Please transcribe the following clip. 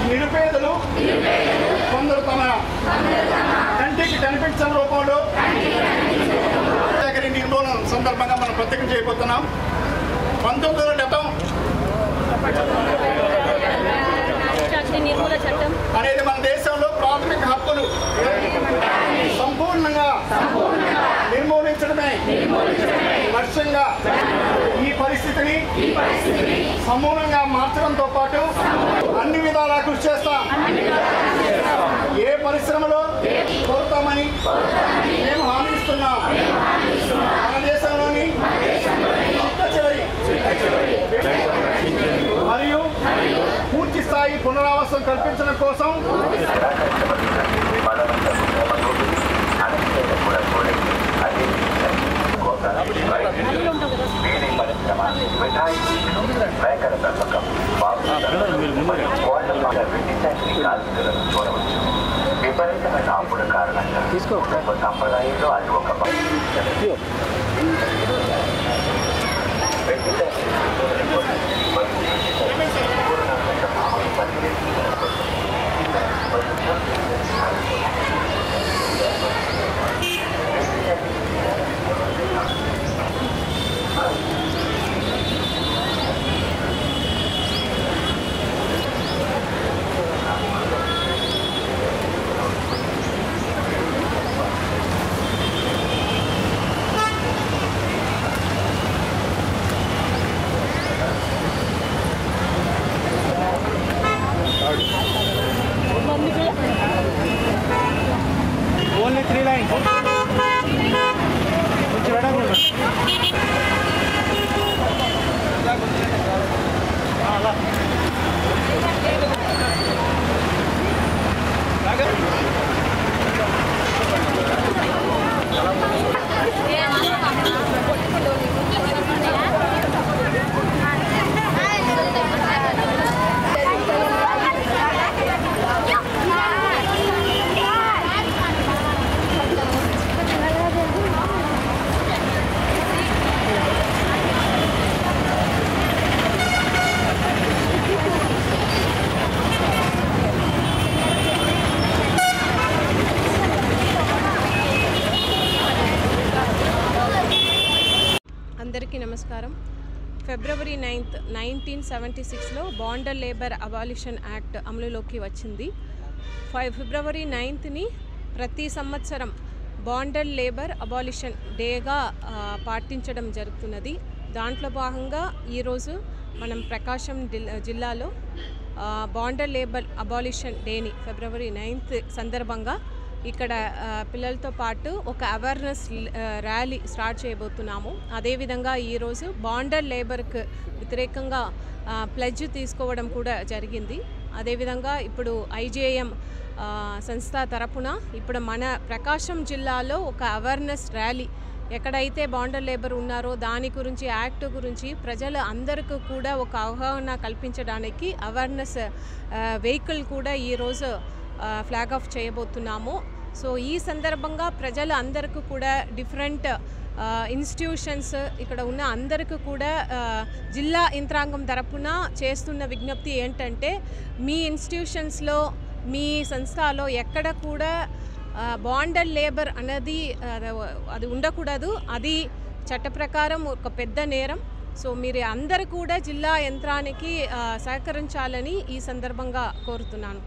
నిరుపేదలు కొందరు తమ కంటికి కనిపించిన రూపంలో నిర్మూలన సందర్భంగా మనం ప్రత్యేకం చేయబోతున్నాం. 1970 చట్టం అనేది మన దేశంలో ప్రాథమిక హక్కులు సంపూర్ణంగా నిర్మూలించడమే లక్ష్యంగా ఈ పరిస్థితిని సమూలంగా మార్చడంతో పాటు అన్ని విధాలా కృషి చేస్తాం. ఏ పరిశ్రమలో కోరుతామని మేము హామీ ఇస్తున్నాం. మన దేశంలోని మరియు పూర్తి స్థాయి పునరావాసం కల్పించడం కోసం విపరీతమైన అప్పుల కారణంగా సంప్రదాయంలో అది ఒక ఓన్లీ 3 లైన్స్ అందరికీ నమస్కారం. ఫిబ్రవరి 9th 1976లో బాండర్ లేబర్ అబాలిషన్ యాక్ట్ అమలులోకి వచ్చింది. ఫిబ్రవరి 9th ప్రతి సంవత్సరం బాండర్ లేబర్ అబాలిషన్ డేగా పాటించడం జరుగుతున్నది. దాంట్లో భాగంగా ఈరోజు మనం ప్రకాశం జిల్లాలో బాండర్ లేబర్ అబాలిషన్ డేని ఫిబ్రవరి 9th సందర్భంగా ఇక్కడ పిల్లలతో పాటు ఒక అవేర్నెస్ ర్యాలీ స్టార్ట్ చేయబోతున్నాము. అదేవిధంగా ఈరోజు బాండర్ లేబర్కి వ్యతిరేకంగా ప్లెడ్జ్ తీసుకోవడం కూడా జరిగింది. అదేవిధంగా ఇప్పుడు ఐజేఎం సంస్థ తరపున ఇప్పుడు మన ప్రకాశం జిల్లాలో ఒక అవేర్నెస్ ర్యాలీ ఎక్కడైతే బాండర్ లేబర్ ఉన్నారో దాని గురించి యాక్ట్ గురించి ప్రజలు అందరికీ కూడా ఒక అవగాహన కల్పించడానికి అవేర్నెస్ వెహికల్ కూడా ఈరోజు ఫ్లాగ్ ఆఫ్ చేయబోతున్నాము. సో ఈ సందర్భంగా ప్రజలు అందరికీ కూడా డిఫరెంట్ ఇన్స్టిట్యూషన్స్ ఇక్కడ ఉన్న అందరికీ కూడా జిల్లా యంత్రాంగం తరపున చేస్తున్న విజ్ఞప్తి ఏంటంటే మీ ఇన్స్టిట్యూషన్స్లో మీ సంస్థలో ఎక్కడ కూడా బాండర్ లేబర్ అనేది అది ఉండకూడదు. అది చట్ట ప్రకారం ఒక పెద్ద నేరం. సో మీరు అందరూ కూడా జిల్లా యంత్రానికి సహకరించాలని ఈ సందర్భంగా కోరుతున్నాను.